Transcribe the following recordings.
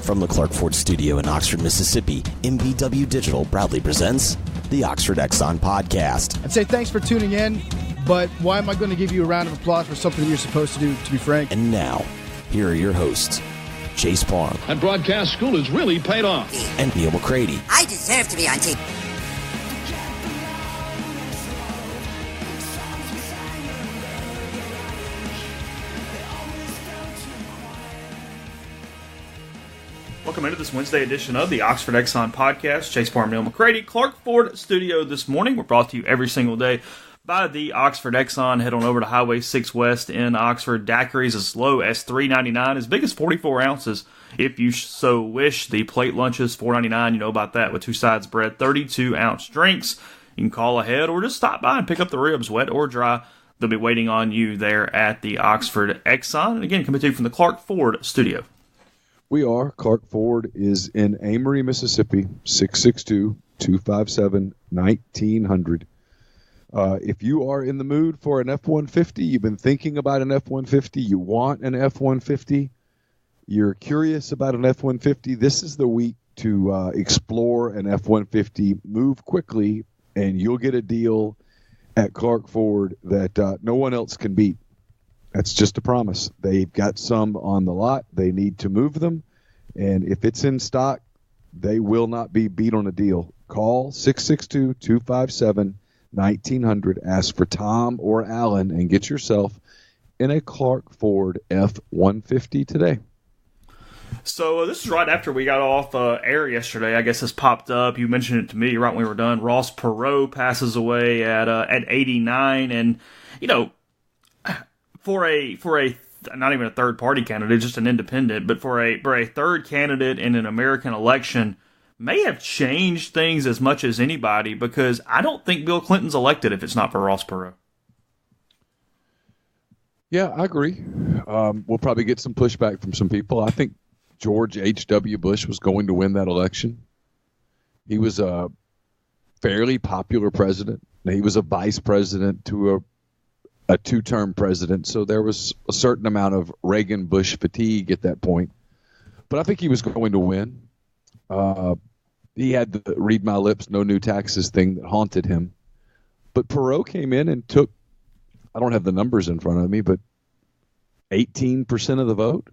From the Clark Ford Studio in Oxford, Mississippi, MBW Digital proudly presents the Oxford Exxon Podcast. I'd say thanks for tuning in, but why am I going to give you a round of applause for something you're supposed to do, to be frank? And now, here are your hosts, Chase Parham. And broadcast school has really paid off. And Neal McCready. I deserve to be on TV. Welcome into this Wednesday edition of the Oxford Exxon Podcast. Chase Parham, Neal McCready, Clark Ford Studio this morning. We're brought to you every single day by the Oxford Exxon. Head on over to Highway 6 West in Oxford. Daiquiris as low as $3.99, as big as 44 ounces if you so wish. The plate lunches, $4.99. You know about that with two sides bread. 32-ounce drinks. You can call ahead or just stop by and pick up the ribs, wet or dry. They'll be waiting on you there at the Oxford Exxon. And again, coming to you from the Clark Ford Studio. We are. Clark Ford is in Amory, Mississippi, 662-257-1900. If you are in the mood for an F-150, you've been thinking about an F-150, you want an F-150, you're curious about an F-150, this is the week to explore an F-150. Move quickly, and you'll get a deal at Clark Ford that no one else can beat. That's just a promise. They've got some on the lot. They need to move them. And if it's in stock, they will not be beat on a deal. Call 662-257-1900. Ask for Tom or Alan and get yourself in a Clark Ford F-150 today. So this is right after we got off air yesterday. I guess this popped up. You mentioned it to me right when we were done. Ross Perot passes away at 89. And, you know, for a not even a third party candidate, just an independent, but for a third candidate in an American election may have changed things as much as anybody, because I don't think Bill Clinton's elected if it's not for Ross Perot. Yeah, I agree. We'll probably get some pushback from some people. I think George H.W. Bush was going to win that election. He was a fairly popular president. He was a vice president to a two-term president, so there was a certain amount of Reagan-Bush fatigue at that point. But I think he was going to win. He had the read my lips, no new taxes thing that haunted him. But Perot came in and took, I don't have the numbers in front of me, but 18% of the vote,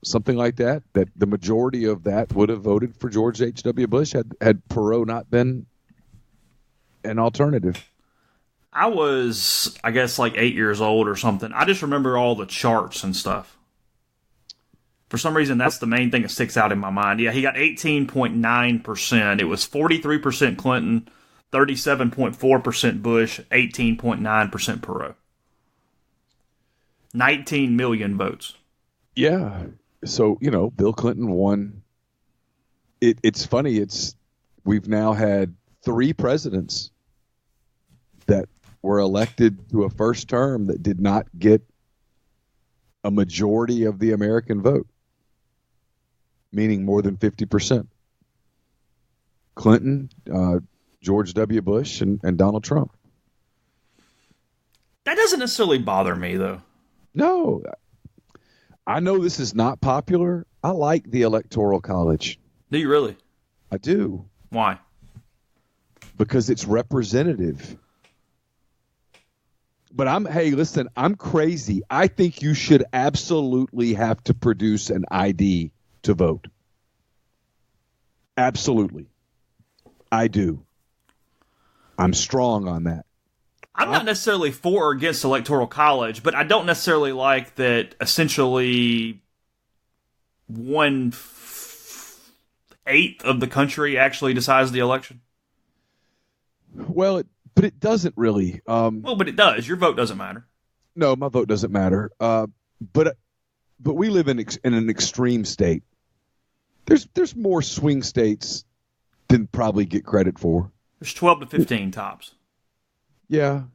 something like that, that the majority of that would have voted for George H.W. Bush had Perot not been an alternative. I was, I guess, like 8 years old or something. I just remember all the charts and stuff. For some reason, that's the main thing that sticks out in my mind. Yeah, he got 18.9%. It was 43% Clinton, 37.4% Bush, 18.9% Perot. 19 million votes. Yeah. So, you know, Bill Clinton won. It's funny. We've now had three presidents that were elected to a first term that did not get a majority of the American vote, meaning more than 50%. Clinton, George W. Bush, and Donald Trump. That doesn't necessarily bother me, though. No. I know this is not popular. I like the Electoral College. Do you really? I do. Why? Because it's representative. But hey, listen, I'm crazy. I think you should absolutely have to produce an ID to vote. Absolutely. I do. I'm strong on that. I'm not necessarily for or against Electoral College, but I don't necessarily like that essentially 1/8 of the country actually decides the election. Well, but it doesn't really. Well, but it does. Your vote doesn't matter. No, my vote doesn't matter. But we live in an extreme state. There's more swing states than probably get credit for. There's 12 to 15 tops. Yeah.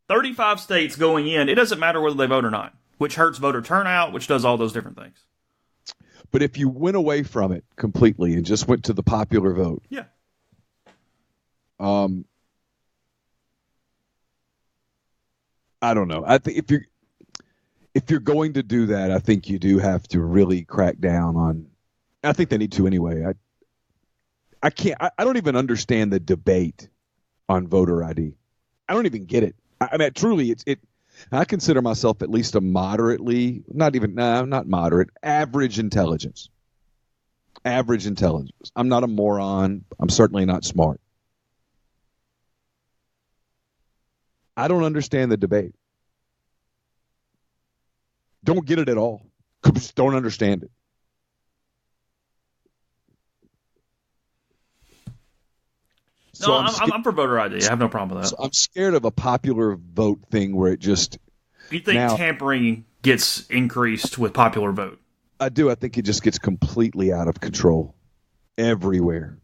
35 states going in. It doesn't matter whether they vote or not, which hurts voter turnout, which does all those different things. But if you went away from it completely and just went to the popular vote. Yeah. I don't know. I think if you're going to do that, I think you do have to really crack down on. I think they need to anyway. I can't. I don't even understand the debate on voter ID. I don't even get it. I mean, truly, it's. I consider myself at least a moderately, not moderate, average intelligence. Average intelligence. I'm not a moron. I'm certainly not smart. I don't understand the debate. Don't get it at all. Just don't understand it. No, I'm for voter ID. I have no problem with that. So I'm scared of a popular vote thing where it just. You think tampering gets increased with popular vote? I do. I think it just gets completely out of control everywhere.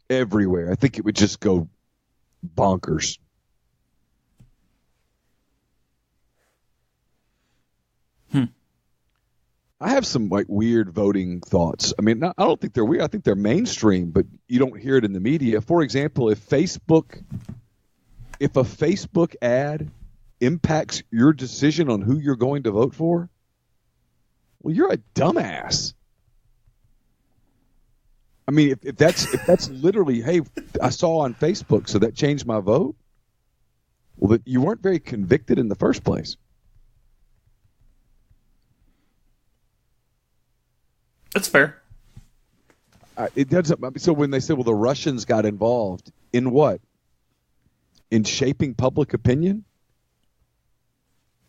Everywhere. I think it would just go bonkers. I have some weird voting thoughts. I mean, I don't think they're weird. I think they're mainstream, but you don't hear it in the media. For example, if a Facebook ad impacts your decision on who you're going to vote for, well, you're a dumbass. I mean, if that's literally, hey, I saw on Facebook, so that changed my vote. Well, you weren't very convicted in the first place. That's fair. It doesn't. So when they say, well, the Russians got involved in what? In shaping public opinion?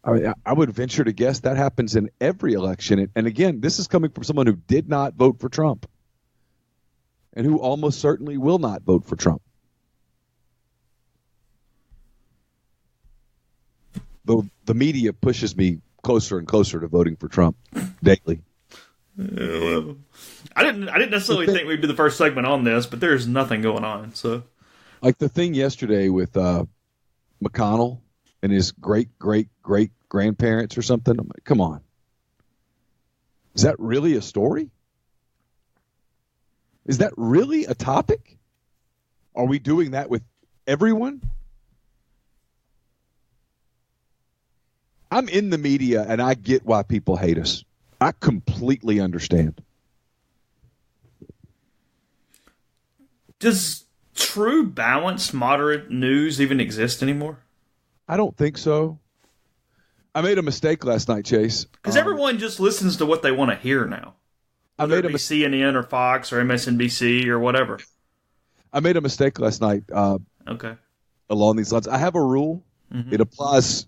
I mean, I would venture to guess that happens in every election. And again, this is coming from someone who did not vote for Trump and who almost certainly will not vote for Trump. Though the media pushes me closer and closer to voting for Trump daily. I didn't necessarily think we'd do the first segment on this, but there's nothing going on. So, like the thing yesterday with McConnell and his great grandparents or something. I'm like, come on, is that really a story? Is that really a topic? Are we doing that with everyone? I'm in the media, and I get why people hate us. I completely understand. Does true, balanced, moderate news even exist anymore? I don't think so. I made a mistake last night, Chase. Because everyone just listens to what they want to hear now. I made CNN or Fox or MSNBC or whatever. I made a mistake last night. Okay. Along these lines, I have a rule. Mm-hmm. It applies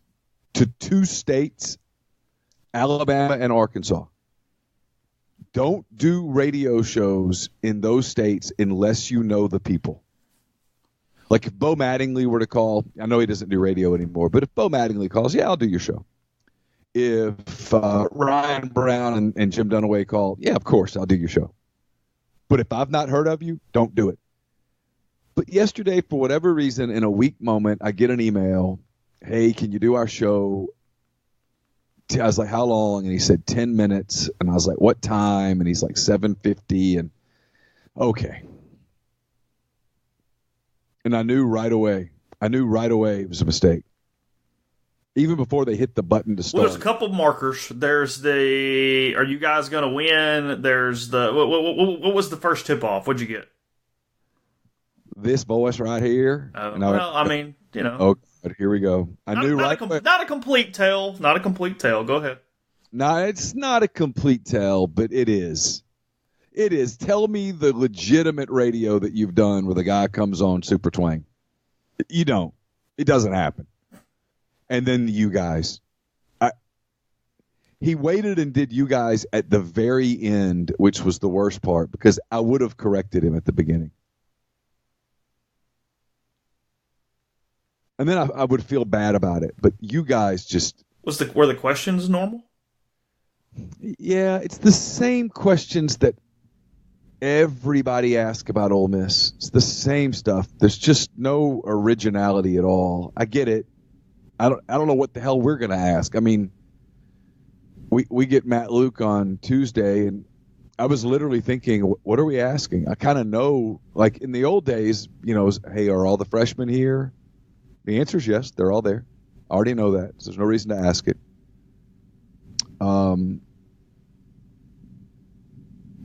to 2 states, Alabama and Arkansas. Don't do radio shows in those states unless you know the people. Like if Bo Mattingly were to call, I know he doesn't do radio anymore, but if Bo Mattingly calls, yeah, I'll do your show. If Ryan Brown and Jim Dunaway call, yeah, of course, I'll do your show. But if I've not heard of you, don't do it. But yesterday, for whatever reason, in a weak moment, I get an email, hey, can you do our show? I was like, how long? And he said 10 minutes. And I was like, what time? And he's like 7:50. And okay. And I knew right away it was a mistake. Even before they hit the button to start. Well, there's a couple markers. There's the, are you guys going to win? There's the, what was the first tip-off? What'd you get? This voice right here. I mean, you know. Oh, but here we go. Not a complete tell. Not a complete tell. Go ahead. No, it's not a complete tell, but it is. It is. Tell me the legitimate radio that you've done where the guy comes on Super Twang. You don't. It doesn't happen. And then you guys. He waited and did you guys at the very end, which was the worst part, because I would have corrected him at the beginning. And then I would feel bad about it. But you guys just... Were the questions normal? Yeah, it's the same questions that everybody asks about Ole Miss. It's the same stuff. There's just no originality at all. I get it. I don't know what the hell we're going to ask. I mean, we get Matt Luke on Tuesday, and I was literally thinking, what are we asking? I kind of know, like in the old days, you know, hey, are all the freshmen here? The answer is yes, they're all there. I already know that. So there's no reason to ask it.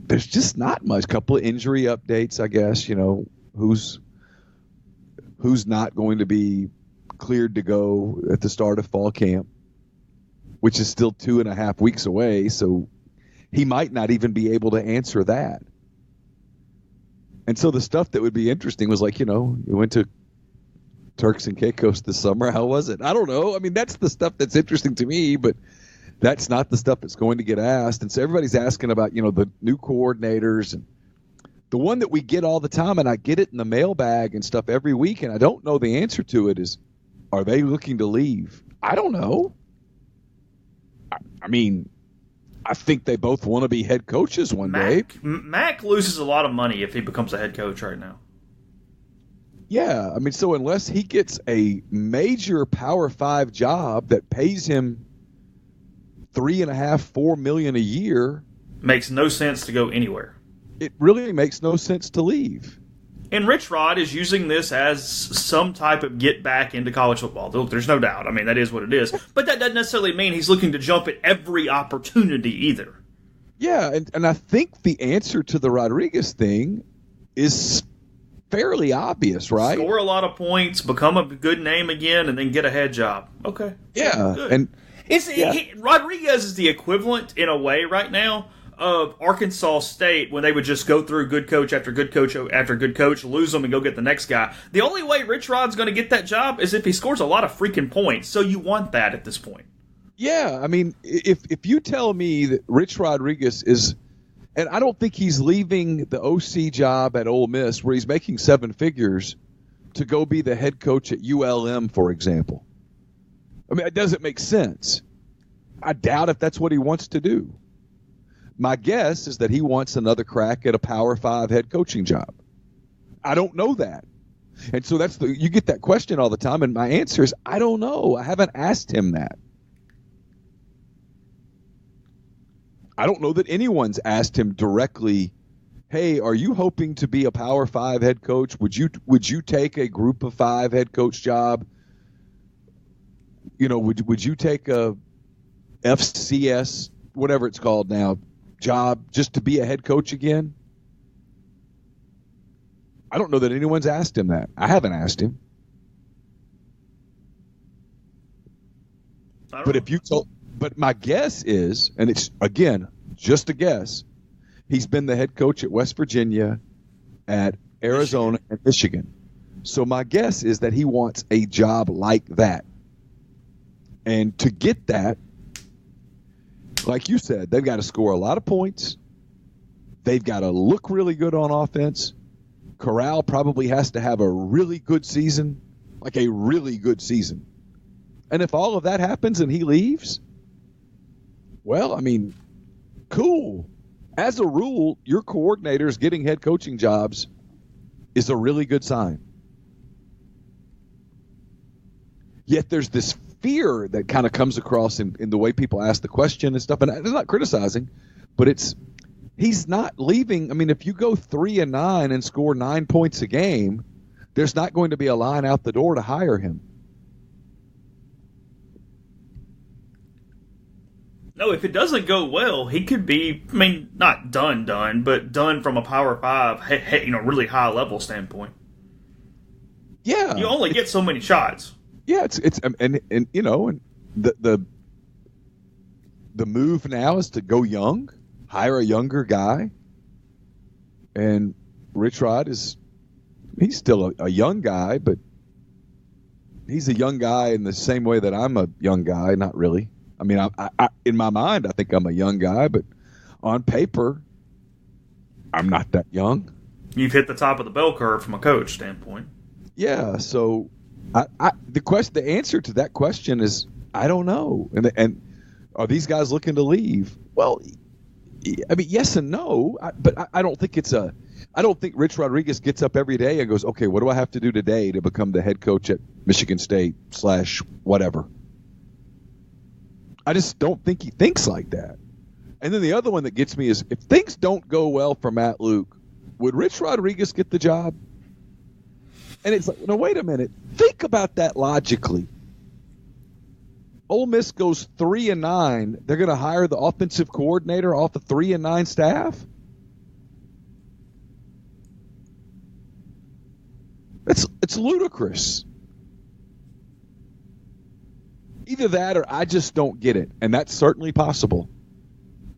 There's just not much. Couple of injury updates, I guess. Who's not going to be cleared to go at the start of fall camp, which is still 2.5 weeks away. So he might not even be able to answer that. And so the stuff that would be interesting was like, you went to Turks and Caicos this summer. How was it? I don't know. I mean, that's the stuff that's interesting to me, but that's not the stuff that's going to get asked. And so everybody's asking about, the new coordinators. And the one that we get all the time, and I get it in the mailbag and stuff every week, and I don't know the answer to it, is, are they looking to leave? I don't know. I mean, I think they both want to be head coaches one day. Mac loses a lot of money if he becomes a head coach right now. Yeah, I mean, so unless he gets a major Power 5 job that pays him $3.5-4 million a year, makes no sense to go anywhere. It really makes no sense to leave. And Rich Rod is using this as some type of get back into college football. Look, there's no doubt. I mean, that is what it is. But that doesn't necessarily mean he's looking to jump at every opportunity either. Yeah, and I think the answer to the Rodriguez thing is fairly obvious, right? Score a lot of points, become a good name again, and then get a head job. Okay. Yeah, good. and Rodriguez is the equivalent in a way right now of Arkansas State when they would just go through good coach after good coach after good coach, lose them, and go get the next guy. The only way Rich Rod's going to get that job is if he scores a lot of freaking points. So you want that at this point. Yeah, I mean, if you tell me that Rich Rodriguez is, and I don't think he's leaving the OC job at Ole Miss where he's making 7 figures to go be the head coach at ULM, for example. I mean, it doesn't make sense. I doubt if that's what he wants to do. My guess is that he wants another crack at a Power 5 head coaching job. I don't know that. And so you get that question all the time, and my answer is, I don't know. I haven't asked him that. I don't know that anyone's asked him directly, hey, are you hoping to be a Power 5 head coach? Would you take a Group of 5 head coach job? Would you take a FCS, whatever it's called now, job just to be a head coach again? I don't know that anyone's asked him that. I haven't asked him. But my guess is, and it's, again, just a guess, he's been the head coach at West Virginia, at Arizona, and Michigan. So my guess is that he wants a job like that. And to get that, like you said, they've got to score a lot of points. They've got to look really good on offense. Corral probably has to have a really good season, like a really good season. And if all of that happens and he leaves, well, I mean, cool. As a rule, your coordinators getting head coaching jobs is a really good sign. Yet there's this fear that kind of comes across in the way people ask the question and stuff. And I'm not criticizing, but he's not leaving. I mean, if you go 3-9 and score 9 points a game, there's not going to be a line out the door to hire him. No, if it doesn't go well, he could be, I mean, not done, but done from a Power 5, really high level standpoint. Yeah. You only get so many shots. Yeah, and the move now is to go young, hire a younger guy, and Rich Rod he's still a young guy, but he's a young guy in the same way that I'm a young guy. Not really. I mean, I in my mind, I think I'm a young guy, but on paper, I'm not that young. You've hit the top of the bell curve from a coach standpoint. Yeah, so. The answer to that question is I don't know. And are these guys looking to leave? Well, I mean, yes and no. But I don't think I don't think Rich Rodriguez gets up every day and goes, okay, what do I have to do today to become the head coach at Michigan State / whatever? I just don't think he thinks like that. And then the other one that gets me is if things don't go well for Matt Luke, would Rich Rodriguez get the job? And it's like, no, wait a minute. Think about that logically. Ole Miss goes 3-9, they're going to hire the offensive coordinator off the 3-9 staff? It's ludicrous. Either that or I just don't get it, and that's certainly possible.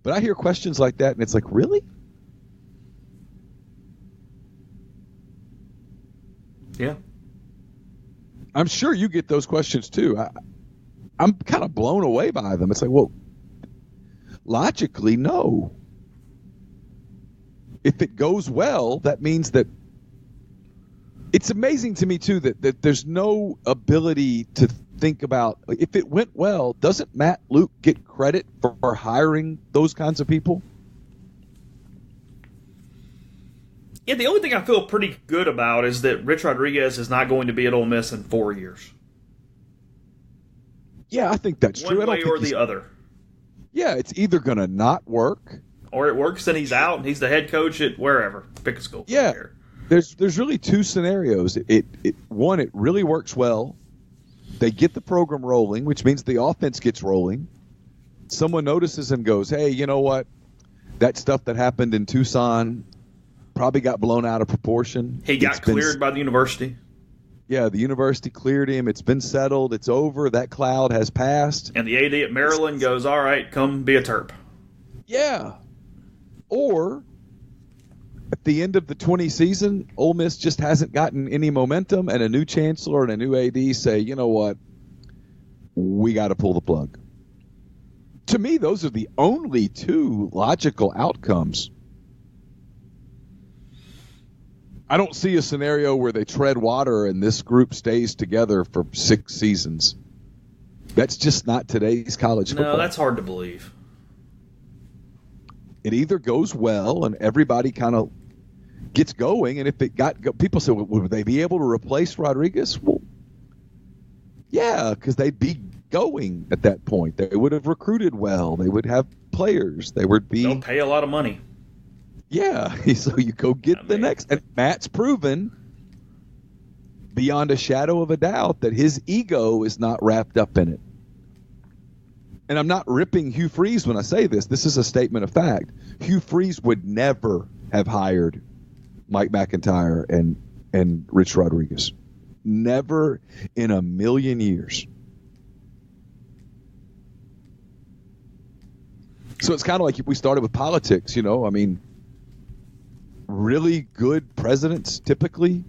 But I hear questions like that, and it's like, really? Yeah. I'm sure you get those questions too. I'm kind of blown away by them. It's like, well, logically, no. If it goes well, that means that it's amazing to me too that there's no ability to think about if it went well, doesn't Matt Luke get credit for hiring those kinds of people? Yeah, the only thing I feel pretty good about is that Rich Rodriguez is not going to be at Ole Miss in 4 years. Yeah, I think that's true. One way or the other. Yeah, it's either going to not work. Or it works and he's out and he's the head coach at wherever. Pick a school. Yeah. There's really two scenarios. One, it really works well. They get the program rolling, which means the offense gets rolling. Someone notices and goes, hey, you know what? That stuff that happened in Tucson probably got blown out of proportion. He got cleared by the university. Yeah, the university cleared him. It's been settled. It's over. That cloud has passed. And the AD at Maryland goes, all right, come be a Terp. Yeah. Or at the end of the 20 season, Ole Miss just hasn't gotten any momentum, and a new chancellor and a new AD say, you know what, we got to pull the plug. To me, those are the only two logical outcomes. I don't see a scenario where they tread water and this group stays together for 6 seasons. That's just not today's college football. No, that's hard to believe. It either goes well and everybody kind of gets going, and if it got people say, well, would they be able to replace Rodriguez? Well, yeah, because they'd be going at that point. They would have recruited well. They would have players. They would be. They'll pay a lot of money. Yeah, so you go get the next. And Matt's proven beyond a shadow of a doubt that his ego is not wrapped up in it. And I'm not ripping Hugh Freeze when I say this. This is a statement of fact. Hugh Freeze would never have hired Mike McIntyre and Rich Rodriguez. Never in a million years. So it's kind of like if we started with politics, you know, I mean, really good presidents typically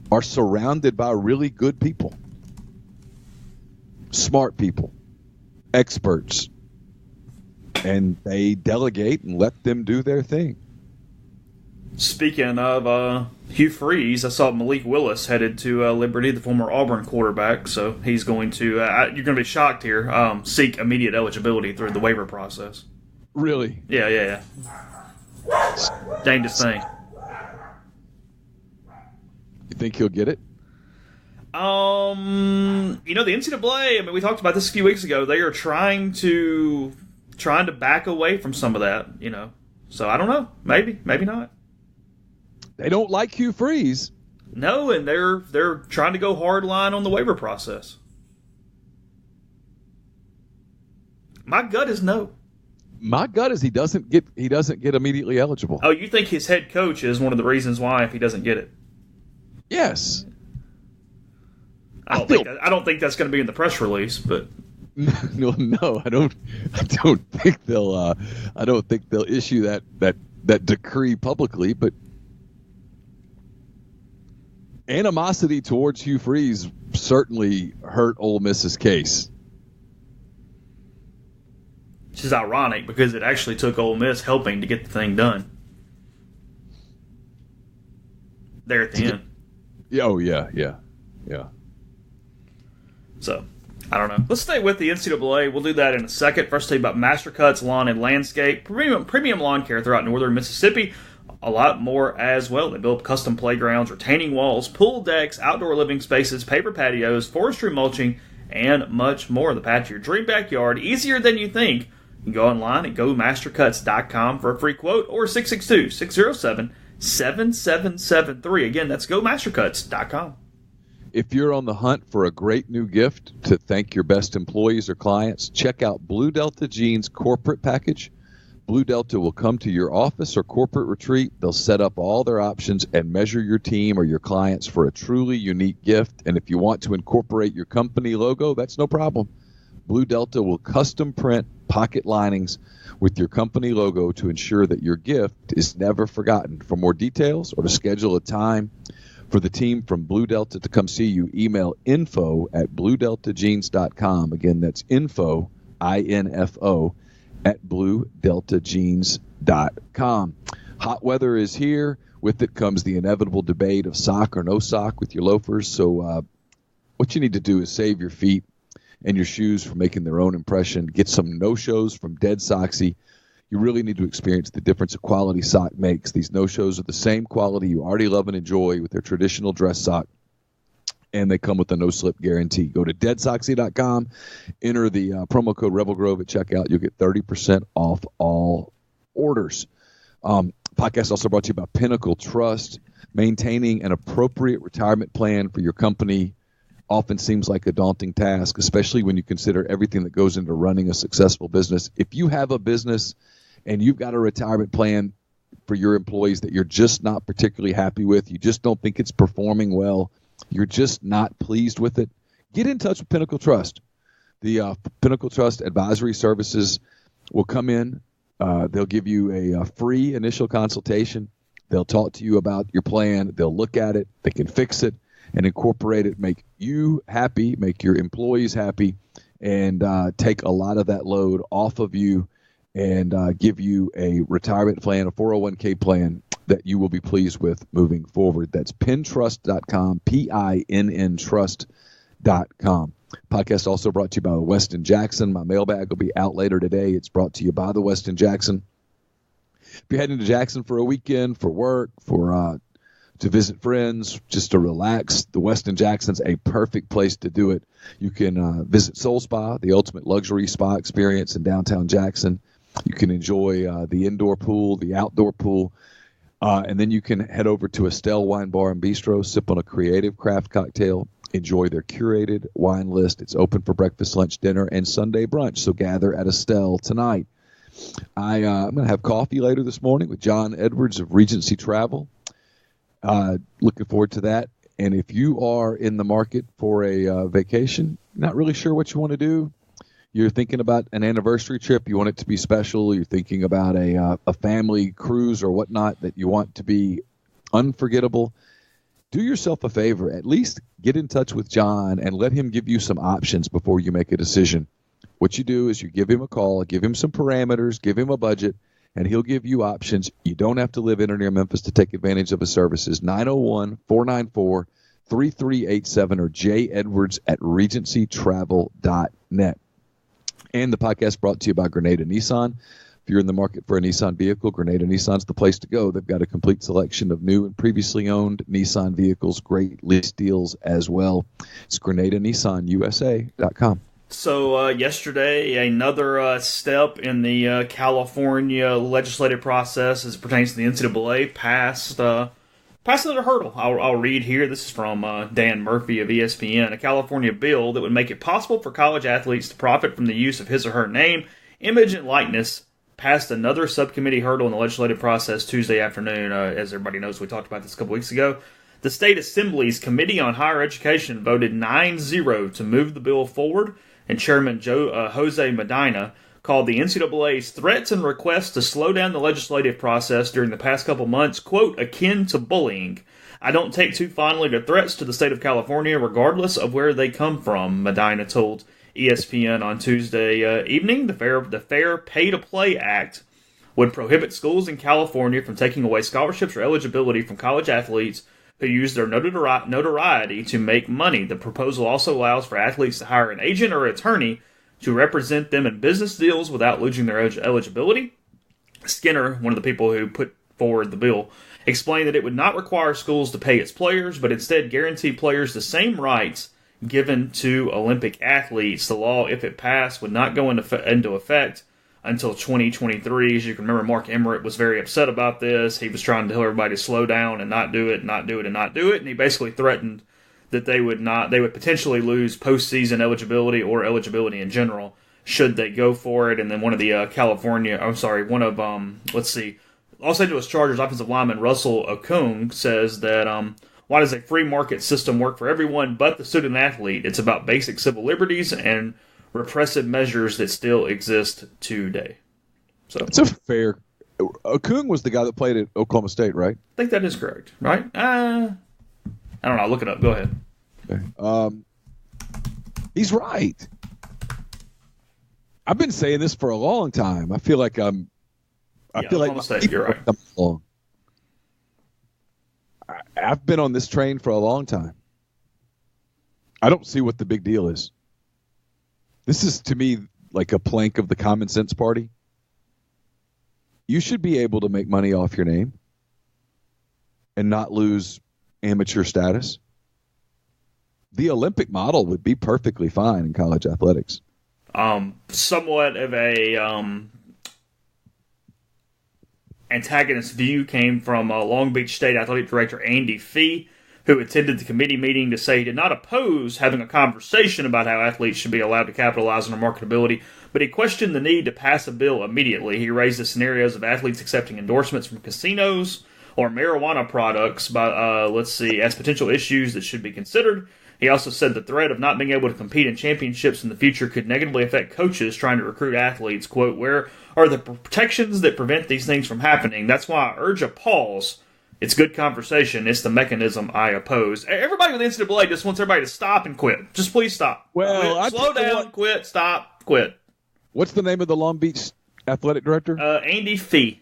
are surrounded by really good people, smart people, experts, and they delegate and let them do their thing. Speaking of Hugh Freeze, I saw Malik Willis headed to Liberty, the former Auburn quarterback, so he's going to, you're going to be shocked here, seek immediate eligibility through the waiver process. Really? Yeah. Dangest thing. You think he'll get it? You know, the NCAA, I mean, we talked about this a few weeks ago. They are trying to back away from some of that, you know. So I don't know. Maybe not. They don't like Hugh Freeze. No, and they're trying to go hard line on the waiver process. My gut is no. My gut is he doesn't get immediately eligible. Oh, you think his head coach is one of the reasons why if he doesn't get it? Yes. I don't think that's going to be in the press release, but no, I don't think they'll issue that decree publicly, but animosity towards Hugh Freeze certainly hurt Ole Miss's case. Which is ironic because it actually took Ole Miss helping to get the thing done. There at the end. Oh, yeah. So, I don't know. Let's stay with the NCAA. We'll do that in a second. First, tell you about Mastercuts Lawn and Landscape. Premium lawn care throughout northern Mississippi. A lot more as well. They build custom playgrounds, retaining walls, pool decks, outdoor living spaces, paper patios, forestry mulching, and much more. The path to your dream backyard, easier than you think. You can go online at gomastercuts.com for a free quote or 662-607-7773. Again, that's gomastercuts.com. If you're on the hunt for a great new gift to thank your best employees or clients, check out Blue Delta Jeans Corporate Package. Blue Delta will come to your office or corporate retreat. They'll set up all their options and measure your team or your clients for a truly unique gift. And if you want to incorporate your company logo, that's no problem. Blue Delta will custom print pocket linings with your company logo to ensure that your gift is never forgotten. For more details or to schedule a time for the team from Blue Delta to come see you, email info@bluedeltajeans.com. Again, that's info, I-N-F-O, at bluedeltajeans.com. Hot weather is here. With it comes the inevitable debate of sock or no sock with your loafers. So what you need to do is save your feet and your shoes from making their own impression. Get some no-shows from Dead Soxy. You really need to experience the difference a quality sock makes. These no-shows are the same quality you already love and enjoy with their traditional dress sock, and they come with a no-slip guarantee. Go to deadsoxy.com, enter the promo code Rebel Grove at checkout. You'll get 30% off all orders. Podcast also brought to you by Pinnacle Trust. Maintaining an appropriate retirement plan for your company often seems like a daunting task, especially when you consider everything that goes into running a successful business. If you have a business and you've got a retirement plan for your employees that you're just not particularly happy with, you just don't think it's performing well, you're just not pleased with it, get in touch with Pinnacle Trust. The Pinnacle Trust advisory services will come in. They'll give you a free initial consultation. They'll talk to you about your plan. They'll look at it. They can fix it and incorporate it, make you happy, make your employees happy, and take a lot of that load off of you and give you a retirement plan, a 401k plan that you will be pleased with moving forward. That's pintrust.com, P-I-N-N trust.com. Podcast also brought to you by Weston Jackson. My mailbag will be out later today. It's brought to you by the Weston Jackson. If you're heading to Jackson for a weekend, for work, for to visit friends, just to relax, the Weston Jackson's a perfect place to do it. You can visit Soul Spa, the ultimate luxury spa experience in downtown Jackson. You can enjoy the indoor pool, the outdoor pool, and then you can head over to Estelle Wine Bar and Bistro, sip on a creative craft cocktail, enjoy their curated wine list. It's open for breakfast, lunch, dinner, and Sunday brunch, so gather at Estelle tonight. I'm going to have coffee later this morning with John Edwards of Regency Travel. Looking forward to that. And if you are in the market for a vacation, not really sure what you want to do, you're thinking about an anniversary trip, you want it to be special, you're thinking about a family cruise or whatnot that you want to be unforgettable, do yourself a favor. At least get in touch with John and let him give you some options before you make a decision. What you do is you give him a call, give him some parameters, give him a budget, and he'll give you options. You don't have to live in or near Memphis to take advantage of his services. 901-494-3387 or jedwards@regencytravel.net. And the podcast brought to you by Grenada Nissan. If you're in the market for a Nissan vehicle, Grenada Nissan's the place to go. They've got a complete selection of new and previously owned Nissan vehicles, great lease deals as well. It's GrenadaNissanUSA.com. So yesterday, another step in the California legislative process as it pertains to the NCAA passed another hurdle. I'll read here. This is from Dan Murphy of ESPN. A California bill that would make it possible for college athletes to profit from the use of his or her name, image, and likeness passed another subcommittee hurdle in the legislative process Tuesday afternoon. As everybody knows, we talked about this a couple weeks ago. The State Assembly's Committee on Higher Education voted 9-0 to move the bill forward, and Chairman Jose Medina called the NCAA's threats and requests to slow down the legislative process during the past couple months, quote, akin to bullying. I don't take too fondly to threats to the state of California, regardless of where they come from, Medina told ESPN on Tuesday evening. The Fair Pay-to-Play Act would prohibit schools in California from taking away scholarships or eligibility from college athletes who use their notoriety to make money. The proposal also allows for athletes to hire an agent or attorney to represent them in business deals without losing their eligibility. Skinner, one of the people who put forward the bill, explained that it would not require schools to pay its players, but instead guarantee players the same rights given to Olympic athletes. The law, if it passed, would not go into effect until 2023. As you can remember, Mark Emmert was very upset about this. He was trying to tell everybody to slow down and not do it, and he basically threatened that they would potentially lose postseason eligibility or eligibility in general should they go for it. And then one of the Los Angeles Chargers offensive lineman Russell Okung says that why does a free market system work for everyone but the student athlete? It's about basic civil liberties and repressive measures that still exist today. So it's a fair. Okung was the guy that played at Oklahoma State, right? I think that is correct, right? I don't know. I'll look it up. Go ahead. Okay. He's right. I've been saying this for a long time. I feel like Oklahoma State, you're right. I've been on this train for a long time. I don't see what the big deal is. This is, to me, like a plank of the common sense party. You should be able to make money off your name and not lose amateur status. The Olympic model would be perfectly fine in college athletics. Somewhat of a antagonist view came from Long Beach State Athletic Director Andy Fee, who attended the committee meeting to say he did not oppose having a conversation about how athletes should be allowed to capitalize on their marketability, but he questioned the need to pass a bill immediately. He raised the scenarios of athletes accepting endorsements from casinos or marijuana products as potential issues that should be considered. He also said the threat of not being able to compete in championships in the future could negatively affect coaches trying to recruit athletes. Quote, where are the protections that prevent these things from happening? That's why I urge a pause. It's good conversation. It's the mechanism I oppose. Everybody with NCAA just wants everybody to stop and quit. Just please stop. Well, slow down, quit, stop, quit. What's the name of the Long Beach athletic director? Andy Fee.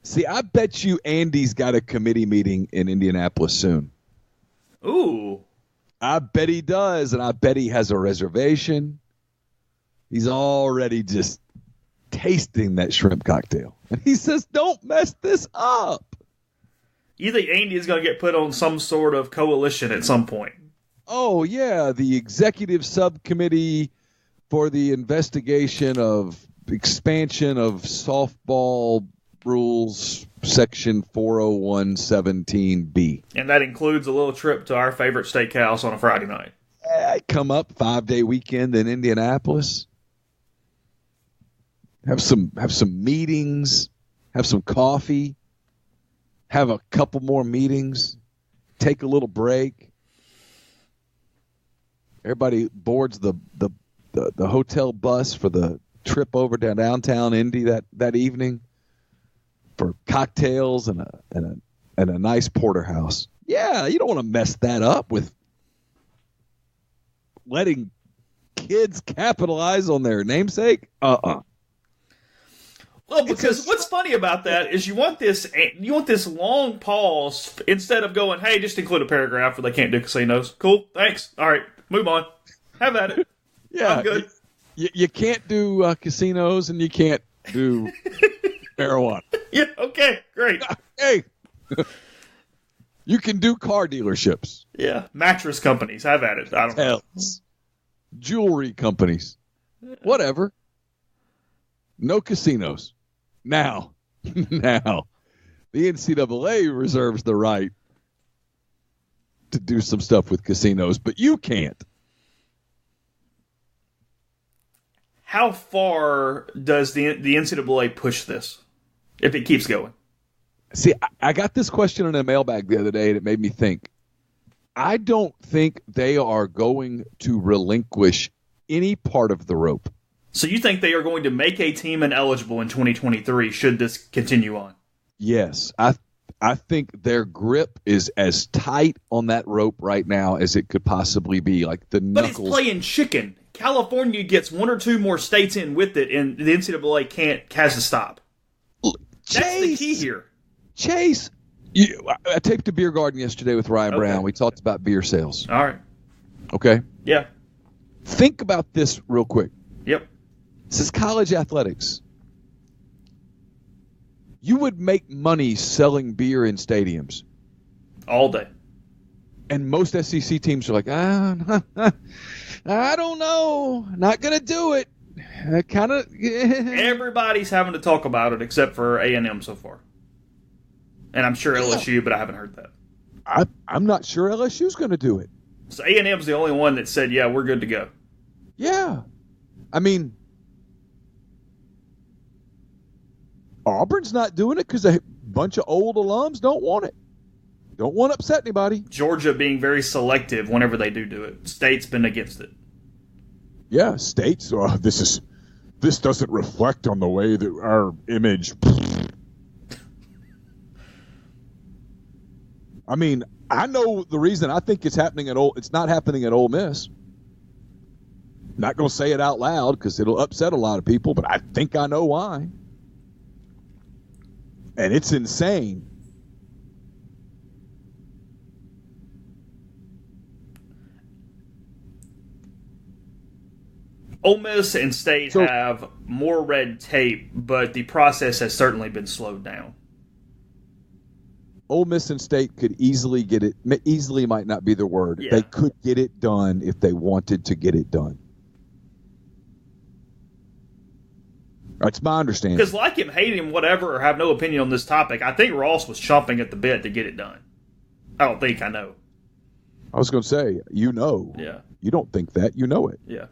See, I bet you Andy's got a committee meeting in Indianapolis soon. Ooh. I bet he does, and I bet he has a reservation. He's already just tasting that shrimp cocktail. And he says, don't mess this up. You think Andy is going to get put on some sort of coalition at some point? Oh, yeah, the executive subcommittee for the investigation of expansion of softball rules, section 40117B. And that includes a little trip to our favorite steakhouse on a Friday night. I come up 5-day weekend in Indianapolis. Have some meetings, have some coffee, have a couple more meetings, take a little break. Everybody boards the hotel bus for the trip over to downtown Indy that evening for cocktails and a nice porterhouse. Yeah, you don't want to mess that up with letting kids capitalize on their namesake. Well, because what's funny about that is you want this long pause instead of going, hey, just include a paragraph where they can't do casinos. Cool, thanks. All right, move on. Have at it. Yeah, I'm good. You can't do casinos and you can't do marijuana. Yeah, okay, great. Hey, you can do car dealerships. Yeah, mattress companies. Have at it. I don't know. Jewelry companies. Whatever. No casinos. Now, the NCAA reserves the right to do some stuff with casinos, but you can't. How far does the NCAA push this if it keeps going? See, I got this question in a mailbag the other day, and it made me think. I don't think they are going to relinquish any part of the rope. So you think they are going to make a team ineligible in 2023 should this continue on? Yes. I think their grip is as tight on that rope right now as it could possibly be. Like the knuckles. But it's playing chicken. California gets one or two more states in with it, and the NCAA has to stop. That's the key here. Chase, I taped a beer garden yesterday with Ryan Brown. We talked about beer sales. All right. Okay? Yeah. Think about this real quick. Yep. This is college athletics. You would make money selling beer in stadiums. All day. And most SEC teams are like, I don't know. Not going to do it. Everybody's having to talk about it except for A&M so far. And I'm sure LSU, but I haven't heard that. I'm not sure LSU's going to do it. So A&M's the only one that said, yeah, we're good to go. Yeah. I mean, Auburn's not doing it because a bunch of old alums don't want it. Don't want to upset anybody. Georgia being very selective whenever they do it. State's been against it. Yeah, State's, this doesn't reflect on the way that our image. I mean, I know the reason I think it's not happening at Ole Miss. Not going to say it out loud because it'll upset a lot of people, but I think I know why. And it's insane. Ole Miss and State have more red tape, but the process has certainly been slowed down. Ole Miss and State could easily get it. Easily might not be the word. Yeah. They could get it done if they wanted to get it done. That's my understanding. Because like him, hate him, whatever, or have no opinion on this topic, I think Ross was chomping at the bit to get it done. I don't think I know. I was going to say, Yeah. You don't think that. You know it. Yeah.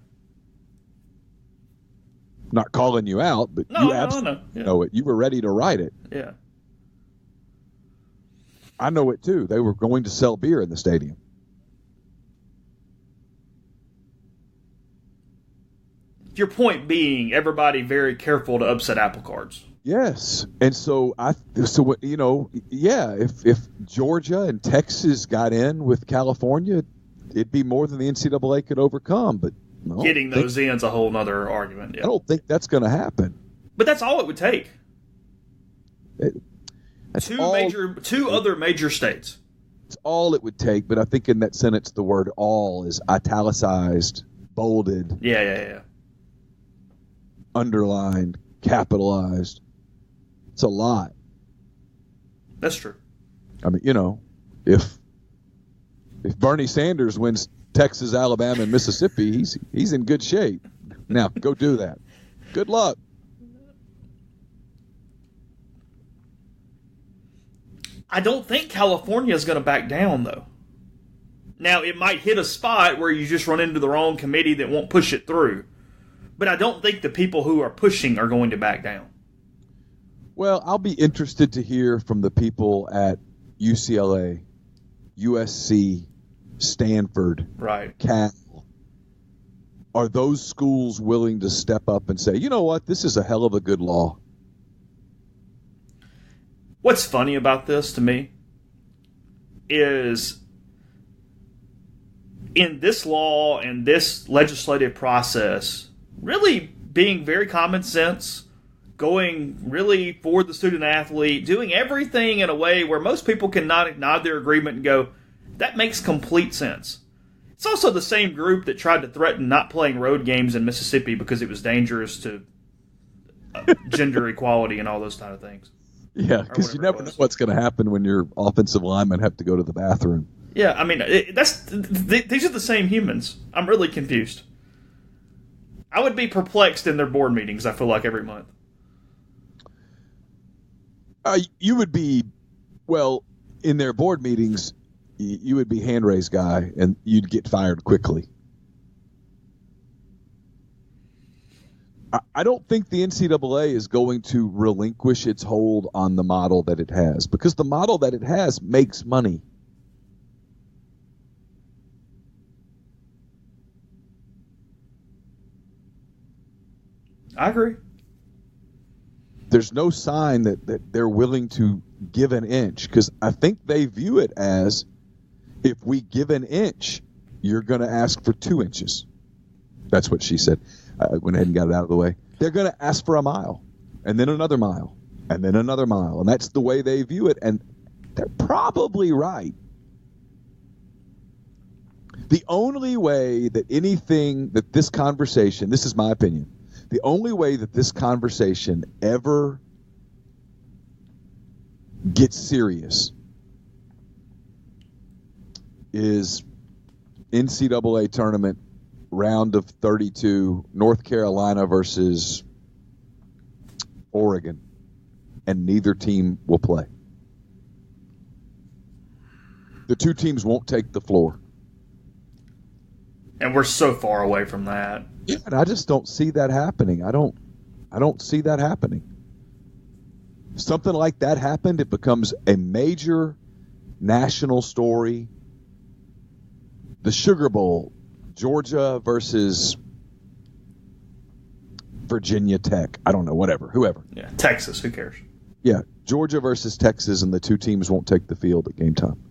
Not calling you out, but you absolutely know it. You were ready to write it. Yeah. I know it too. They were going to sell beer in the stadium. Your point being, everybody very careful to upset apple carts. Yes, and if Georgia and Texas got in with California, it'd be more than the NCAA could overcome. But getting those in's a whole other argument. Yeah. I don't think that's going to happen. But that's all it would take. Two other major states. It's all it would take, but I think in that sentence the word "all" is italicized, bolded. Yeah. Underlined, capitalized. It's a lot. That's true. I mean, if Bernie Sanders wins Texas, Alabama, and Mississippi, he's in good shape. Now, go do that. Good luck. I don't think California is going to back down, though. Now, it might hit a spot where you just run into the wrong committee that won't push it through. But I don't think the people who are pushing are going to back down. Well, I'll be interested to hear from the people at UCLA, USC, Stanford, right, Cal. Are those schools willing to step up and say, you know what, this is a hell of a good law? What's funny about this to me is in this law and this legislative process, really being very common sense, going really for the student athlete, doing everything in a way where most people can nod their agreement and go, that makes complete sense. It's also the same group that tried to threaten not playing road games in Mississippi because it was dangerous to gender equality and all those kind of things. Yeah, because you never know what's going to happen when your offensive linemen have to go to the bathroom. Yeah, I mean, these are the same humans. I'm really confused. I would be perplexed in their board meetings, I feel like, every month. You would be, in their board meetings, you would be hand-raised guy, and you'd get fired quickly. I don't think the NCAA is going to relinquish its hold on the model that it has, because the model that it has makes money. I agree. There's no sign that they're willing to give an inch, because I think they view it as, if we give an inch, you're going to ask for 2 inches. That's what she said. I went ahead and got it out of the way. They're going to ask for a mile, and then another mile, and then another mile. And that's the way they view it, and they're probably right. The only way that this conversation, this is my opinion, the only way that this conversation ever gets serious is NCAA tournament round of 32, North Carolina versus Oregon, and neither team will play. The two teams won't take the floor. And we're so far away from that. Yeah, and I just don't see that happening. I don't see that happening. Something like that happened, it becomes a major national story. The Sugar Bowl, Georgia versus Virginia Tech. I don't know, whoever. Yeah, Texas, who cares? Yeah, Georgia versus Texas, and the two teams won't take the field at game time.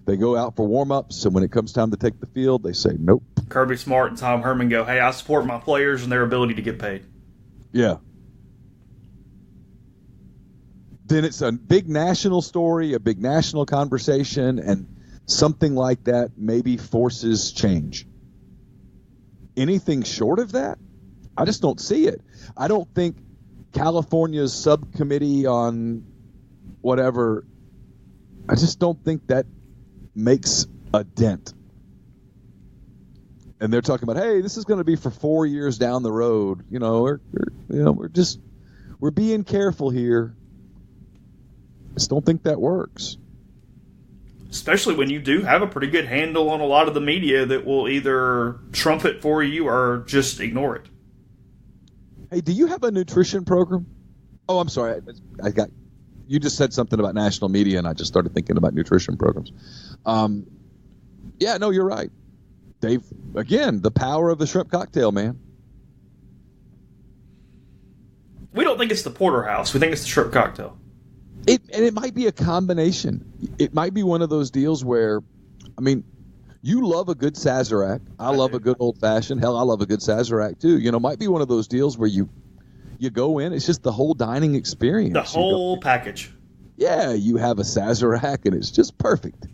They go out for warm-ups, and when it comes time to take the field, they say nope. Kirby Smart and Tom Herman go, hey, I support my players and their ability to get paid. Yeah. Then it's a big national story, a big national conversation, and something like that maybe forces change. Anything short of that, I just don't see it. I don't think California's subcommittee on whatever, I just don't think that makes a dent. And they're talking about, hey, this is going to be for 4 years down the road. We're being careful here. I just don't think that works. Especially when you do have a pretty good handle on a lot of the media that will either trump it for you or just ignore it. Hey, do you have a nutrition program? Oh, I'm sorry. You just said something about national media, and I just started thinking about nutrition programs. Yeah, no, you're right. Again, the power of the shrimp cocktail, man. We don't think it's the porterhouse. We think it's the shrimp cocktail. And it might be a combination. It might be one of those deals where, I mean, you love a good Sazerac. I love a good old-fashioned. Hell, I love a good Sazerac, too. Might be one of those deals where you go in, it's just the whole dining experience. The whole package. Yeah, you have a Sazerac, and it's just perfect.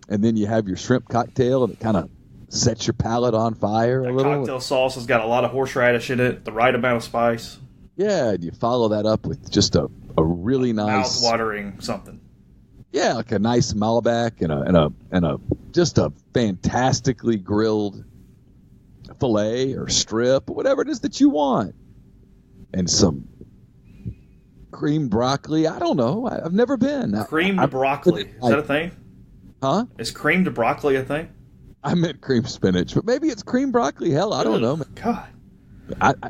And then you have your shrimp cocktail, and it kind of sets your palate on fire a little. Cocktail sauce has got a lot of horseradish in it, the right amount of spice. Yeah, and you follow that up with just a really nice mouth-watering something. Yeah, like a nice Malbec and a just a fantastically grilled fillet or strip, whatever it is that you want, and some creamed broccoli. I don't know. I've never been. Creamed broccoli. Is that a thing? Huh? Is creamed broccoli a thing? I meant cream spinach, but maybe it's creamed broccoli. Hell, I don't know. God.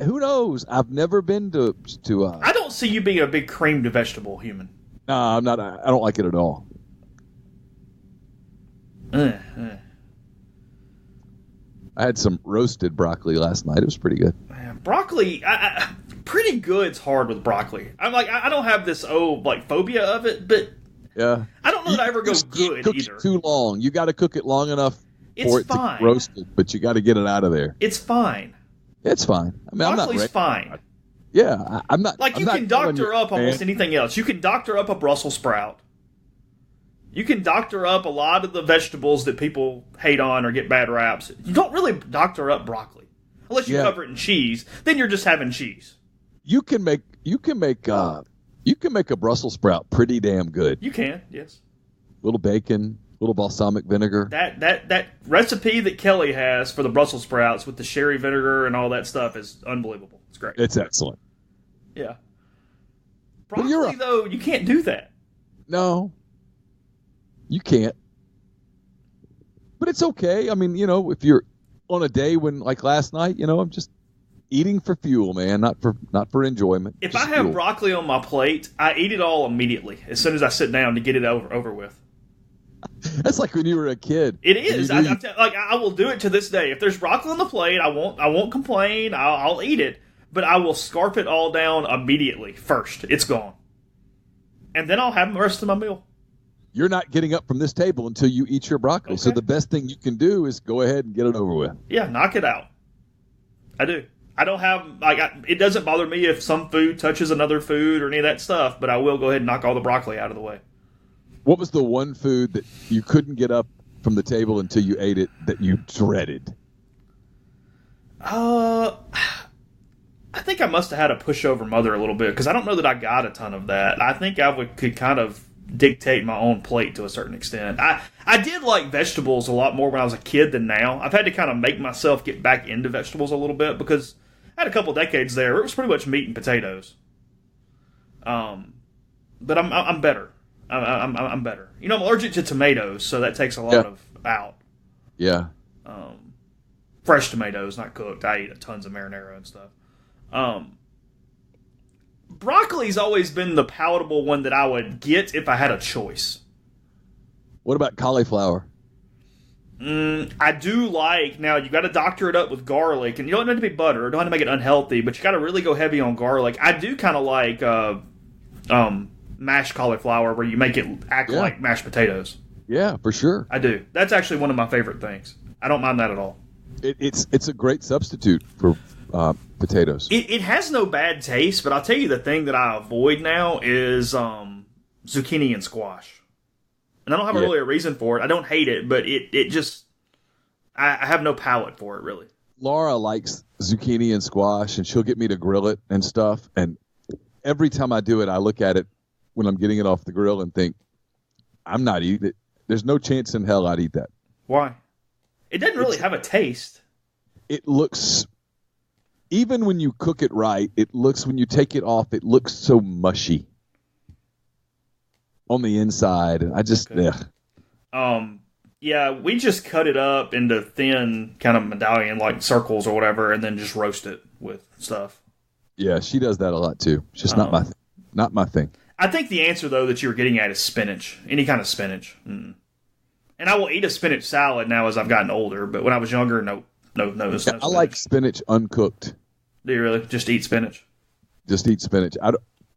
Who knows? I've never been to. I don't see you being a big creamed vegetable human. No, I'm not. I don't like it at all. I had some roasted broccoli last night. It was pretty good. Man, broccoli, pretty good's hard with broccoli. I'm like, I don't have this phobia of it, but yeah, I don't know that I ever go good cook either. It too long. You got to cook it long enough for it to get roasted, but you got to get it out of there. It's fine. It's fine. I mean, broccoli's fine. Yeah, I'm not. Like, you can doctor up almost anything else. You can doctor up a Brussels sprout. You can doctor up a lot of the vegetables that people hate on or get bad raps. You don't really doctor up broccoli unless you cover it in cheese. Then you're just having cheese. You can make a Brussels sprout pretty damn good. You can, yes. Little bacon, little balsamic vinegar. That recipe that Kelly has for the Brussels sprouts with the sherry vinegar and all that stuff is unbelievable. It's great. It's excellent. Yeah. Broccoli, though, you can't do that. No. You can't. But it's okay. I mean, if you're on a day when, like last night, I'm just eating for fuel, man, not for enjoyment. If I have broccoli on my plate, I eat it all immediately as soon as I sit down to get it over with. That's like when you were a kid. It is. I will do it to this day. If there's broccoli on the plate, I won't complain. I'll eat it, but I will scarf it all down immediately first. It's gone, and then I'll have the rest of my meal. You're not getting up from this table until you eat your broccoli. Okay. So the best thing you can do is go ahead and get it over with. Yeah, knock it out. I do. I don't have it doesn't bother me if some food touches another food or any of that stuff, but I will go ahead and knock all the broccoli out of the way. What was the one food that you couldn't get up from the table until you ate it that you dreaded? I think I must have had a pushover mother a little bit because I don't know that I got a ton of that. I think I could kind of dictate my own plate to a certain extent. I did like vegetables a lot more when I was a kid than now. I've had to kind of make myself get back into vegetables a little bit because I had a couple decades there where it was pretty much meat and potatoes. But I'm better. I'm better. I'm allergic to tomatoes, so that takes a lot of out. Yeah. fresh tomatoes, not cooked. I eat tons of marinara and stuff. Broccoli's always been the palatable one that I would get if I had a choice. What about cauliflower? I do like, now you got to doctor it up with garlic, and you don't have to be butter, don't have to make it unhealthy, but you got to really go heavy on garlic. I do kind of like mashed cauliflower, where you make it act like mashed potatoes. Yeah, for sure. I do. That's actually one of my favorite things. I don't mind that at all. It's a great substitute for potatoes. It has no bad taste, but I'll tell you the thing that I avoid now is zucchini and squash. And I don't have really a reason for it. I don't hate it, but it just, I have no palate for it, really. Laura likes zucchini and squash, and she'll get me to grill it and stuff. And every time I do it, I look at it when I'm getting it off the grill and think, I'm not eating it. There's no chance in hell I'd eat that. Why? It doesn't really have a taste. It looks, even when you cook it right, when you take it off, it looks so mushy on the inside. And I just, yeah, we just cut it up into thin kind of medallion like circles or whatever, and then just roast it with stuff. Yeah, she does that a lot too. It's just not my thing. I think the answer though that you were getting at is spinach, any kind of spinach. And I will eat a spinach salad now as I've gotten older, but when I was younger, no. I like spinach uncooked. Do you really just eat spinach? Just eat spinach.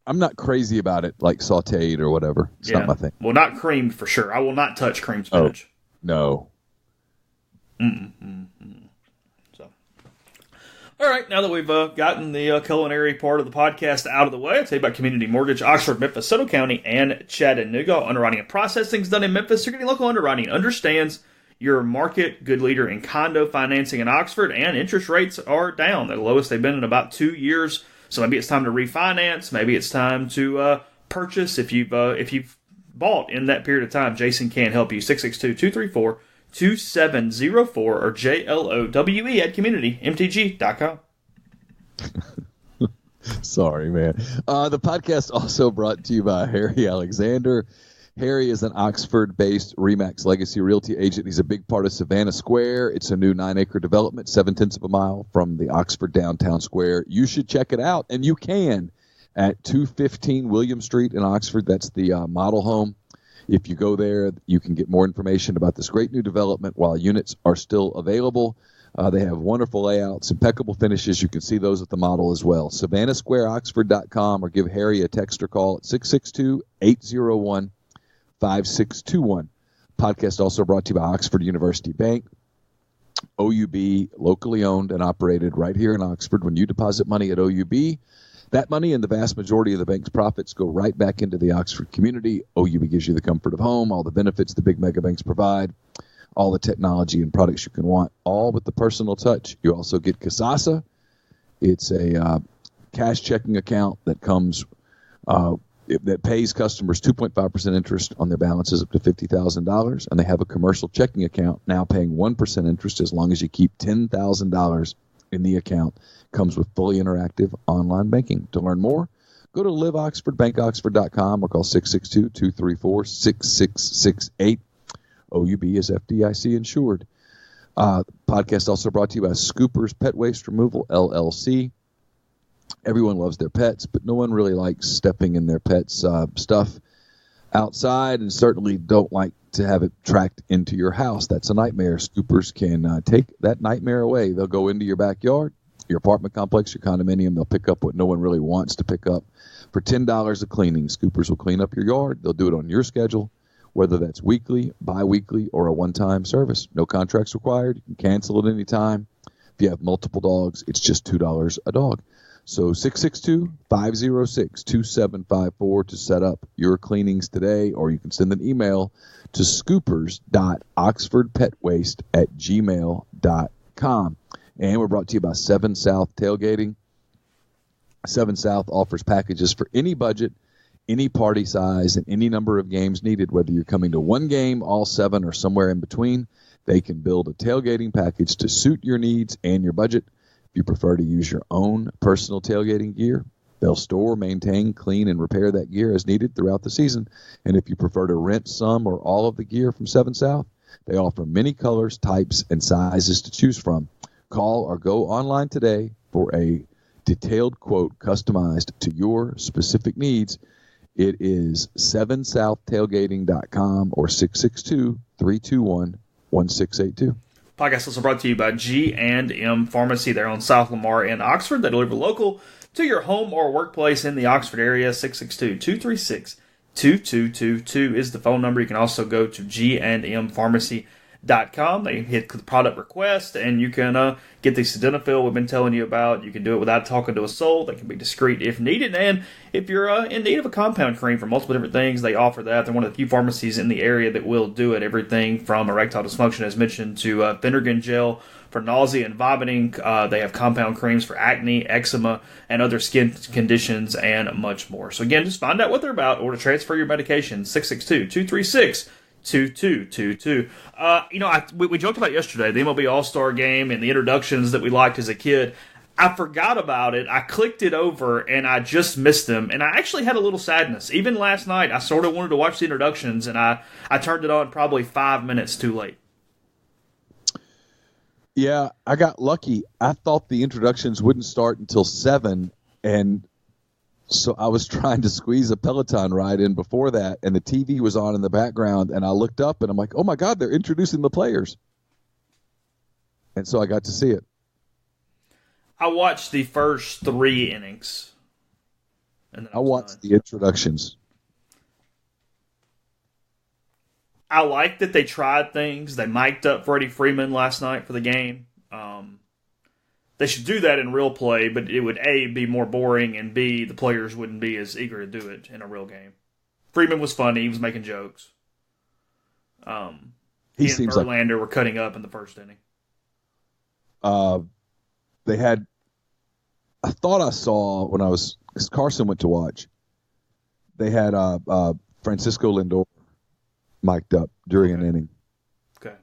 I'm not crazy about it, like sautéed or whatever. It's not my thing. Well, not creamed for sure. I will not touch creamed spinach. Oh, no. So, all right. Now that we've gotten the culinary part of the podcast out of the way, I'll tell you about Community Mortgage, Oxford, Memphis, Soto County, and Chattanooga. Underwriting and processing is done in Memphis. You're getting local underwriting. Understands your market, good leader in condo financing in Oxford, and interest rates are down. They're the lowest they've been in about 2 years. So maybe it's time to refinance. Maybe it's time to purchase if you've bought in that period of time. Jason can help you. 662-234-2704 or JLOWE@communitymtg.com. Sorry, man. The podcast also brought to you by Harry Alexander. Harry is an Oxford-based RE/MAX Legacy Realty agent. He's a big part of Savannah Square. It's a new 9-acre development, 0.7 of a mile from the Oxford downtown square. You should check it out, and you can, at 215 William Street in Oxford. That's the model home. If you go there, you can get more information about this great new development while units are still available. They have wonderful layouts, impeccable finishes. You can see those at the model as well. SavannahSquareOxford.com, or give Harry a text or call at 662-801-5621. Podcast also brought to you by Oxford University Bank. OUB, locally owned and operated right here in Oxford. When you deposit money at OUB, that money and the vast majority of the bank's profits go right back into the Oxford community. OUB gives you the comfort of home, all the benefits the big mega banks provide, all the technology and products you can want, all with the personal touch. You also get Kasasa. It's a cash checking account that comes that pays customers 2.5% interest on their balances up to $50,000, and they have a commercial checking account now paying 1% interest as long as you keep $10,000 in the account. Comes with fully interactive online banking. To learn more, go to liveoxfordbankoxford.com or call 662-234-6668. OUB is FDIC insured. Podcast also brought to you by Scoopers Pet Waste Removal, LLC. Everyone loves their pets, but no one really likes stepping in their pets' stuff outside, and certainly don't like to have it tracked into your house. That's a nightmare. Scoopers can take that nightmare away. They'll go into your backyard, your apartment complex, your condominium. They'll pick up what no one really wants to pick up. For $10 a cleaning, Scoopers will clean up your yard. They'll do it on your schedule, whether that's weekly, bi-weekly, or a one-time service. No contracts required. You can cancel at any time. If you have multiple dogs, it's just $2 a dog. So 662-506-2754 to set up your cleanings today, or you can send an email to scoopers.oxfordpetwaste@gmail.com. And we're brought to you by 7 South Tailgating. 7 South offers packages for any budget, any party size, and any number of games needed. Whether you're coming to one game, all 7, or somewhere in between, they can build a tailgating package to suit your needs and your budget. If you prefer to use your own personal tailgating gear, they'll store, maintain, clean, and repair that gear as needed throughout the season. And if you prefer to rent some or all of the gear from 7 South, they offer many colors, types, and sizes to choose from. Call or go online today for a detailed quote customized to your specific needs. It is 7southtailgating.com or 662-321-1682. Podcast also brought to you by G&M Pharmacy. They're on South Lamar in Oxford. They deliver local to your home or workplace in the Oxford area. 662-236-2222 is the phone number. You can also go to gandmpharmacy.com. They hit the product request, and you can get the sildenafil we've been telling you about. You can do it without talking to a soul. They can be discreet if needed. And if you're in need of a compound cream for multiple different things, they offer that. They're one of the few pharmacies in the area that will do it. Everything from erectile dysfunction, as mentioned, to Phenergan gel for nausea and vomiting. They have compound creams for acne, eczema, and other skin conditions, and much more. So again, just find out what they're about or to transfer your medication. 662-236-2222. We joked about yesterday, the MLB All-Star Game and the introductions that we liked as a kid. I forgot about it. I clicked it over, and I just missed them. And I actually had a little sadness. Even last night, I sort of wanted to watch the introductions, and I turned it on probably 5 minutes too late. Yeah, I got lucky. I thought the introductions wouldn't start until 7, and so I was trying to squeeze a Peloton ride in before that, and the TV was on in the background, and I looked up, and I'm like, oh, my God, they're introducing the players. And so I got to see it. I watched the first 3 innings. And then I watched the introductions. I like that they tried things. They mic'd up Freddie Freeman last night for the game. They should do that in real play, but it would, A, be more boring, and B, the players wouldn't be as eager to do it in a real game. Freeman was funny. He was making jokes. He and Verlander were cutting up in the first inning. They had, I thought I saw when because Carson went to watch, they had Francisco Lindor mic'd up during an inning. Okay.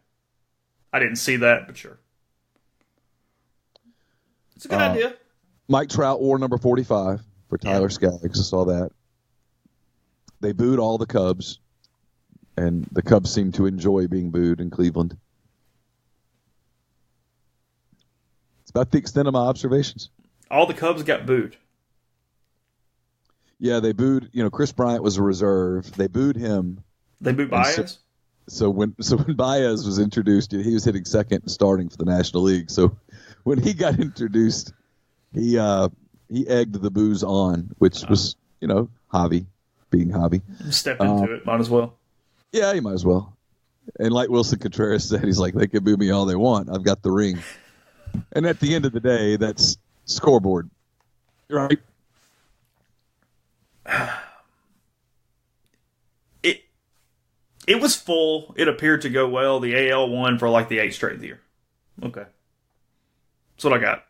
I didn't see that, but sure. It's a good idea. Mike Trout wore number 45 for Tyler Skaggs. I saw that. They booed all the Cubs, and the Cubs seemed to enjoy being booed in Cleveland. It's about the extent of my observations. All the Cubs got booed. Yeah, they booed. Chris Bryant was a reserve. They booed him. They booed Baez? So when Baez was introduced, he was hitting second and starting for the National League. So when he got introduced, he egged the boos on, which was, Javi being Javi. Step into it, might as well. Yeah, you might as well. And like Wilson Contreras said, he's like, they can boo me all they want. I've got the ring. And at the end of the day, that's scoreboard. Right? It was full. It appeared to go well. The AL won for like the 8th straight year. Okay. That's what I got.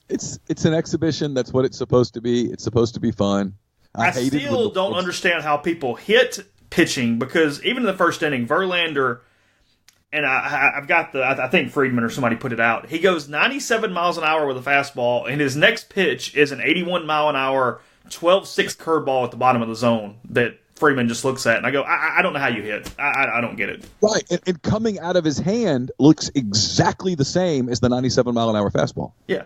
It's an exhibition. That's what it's supposed to be. It's supposed to be fun. I still don't understand how people hit pitching, because even in the first inning, Verlander, and I've got I think Friedman or somebody put it out, he goes 97 miles an hour with a fastball, and his next pitch is an 81 mile an hour 12-6 curveball at the bottom of the zone that Freeman just looks at, and I go, I don't know how you hit. I don't get it. Right, and coming out of his hand looks exactly the same as the 97 mile an hour fastball. Yeah.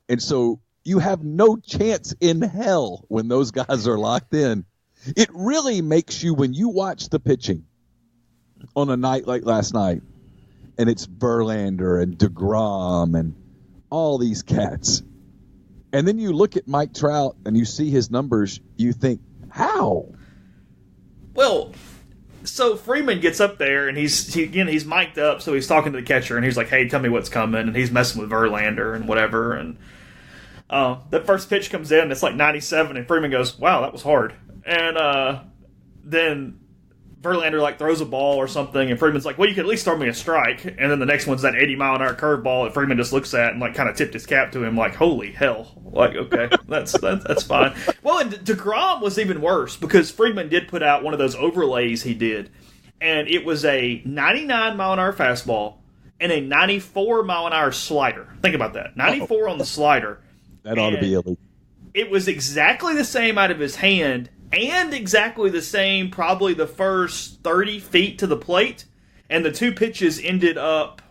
And so you have no chance in hell when those guys are locked in. It really makes you, when you watch the pitching on a night like last night, and it's Verlander and DeGrom and all these cats, and then you look at Mike Trout and you see his numbers, you think, how? Well, so Freeman gets up there, and he's mic'd up, so he's talking to the catcher, and he's like, hey, tell me what's coming, and he's messing with Verlander and whatever, and that first pitch comes in, and it's like 97, and Freeman goes, wow, that was hard. And then Verlander like throws a ball or something, and Freeman's like, well, you could at least throw me a strike. And then the next one's that 80 mile an hour curveball that Freeman just looks at and like kind of tipped his cap to him, like, holy hell. Like, okay, that's fine. Well, and DeGrom was even worse, because Freeman did put out one of those overlays he did, and it was a 99 mile an hour fastball and a 94 mile an hour slider. Think about that. 94 on the slider. That ought to be illegal. It was exactly the same out of his hand, and exactly the same probably the first 30 feet to the plate, and the two pitches ended up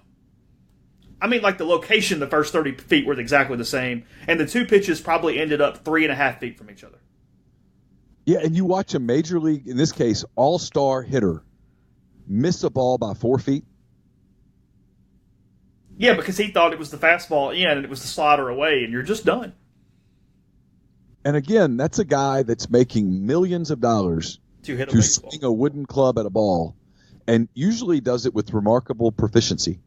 I mean, like the location, the first 30 feet were exactly the same, and the two pitches probably ended up 3.5 feet from each other. Yeah, and you watch a major league, in this case, all-star hitter miss a ball by 4 feet. Yeah, because he thought it was the fastball in and it was the slider away, and you're just done. And again, that's a guy that's making millions of dollars to swing a wooden club at a ball, and usually does it with remarkable proficiency.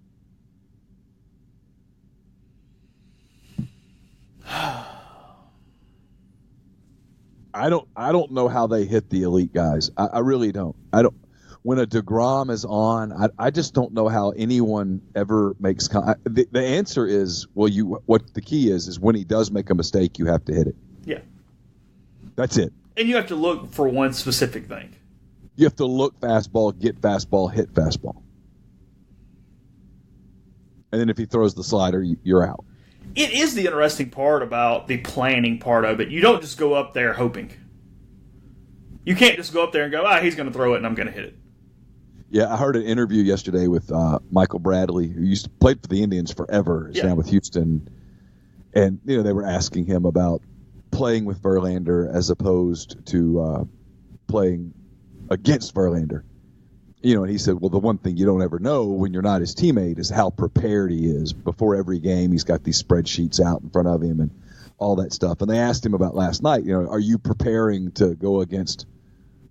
I don't know how they hit the elite guys. I really don't. When a DeGrom is on, I just don't know how anyone ever makes. The answer is, what the key is when he does make a mistake, you have to hit it. Yeah, that's it. And you have to look for one specific thing. You have to look fastball, get fastball, hit fastball, and then if he throws the slider, you're out. It is the interesting part about the planning part of it. You don't just go up there hoping. You can't just go up there and go, he's going to throw it and I'm going to hit it. Yeah, I heard an interview yesterday with Michael Bradley, who used to play for the Indians forever, is now with Houston. And, they were asking him about playing with Verlander as opposed to playing against Verlander. And he said, well, the one thing you don't ever know when you're not his teammate is how prepared he is. Before every game, he's got these spreadsheets out in front of him and all that stuff. And they asked him about last night, are you preparing to go against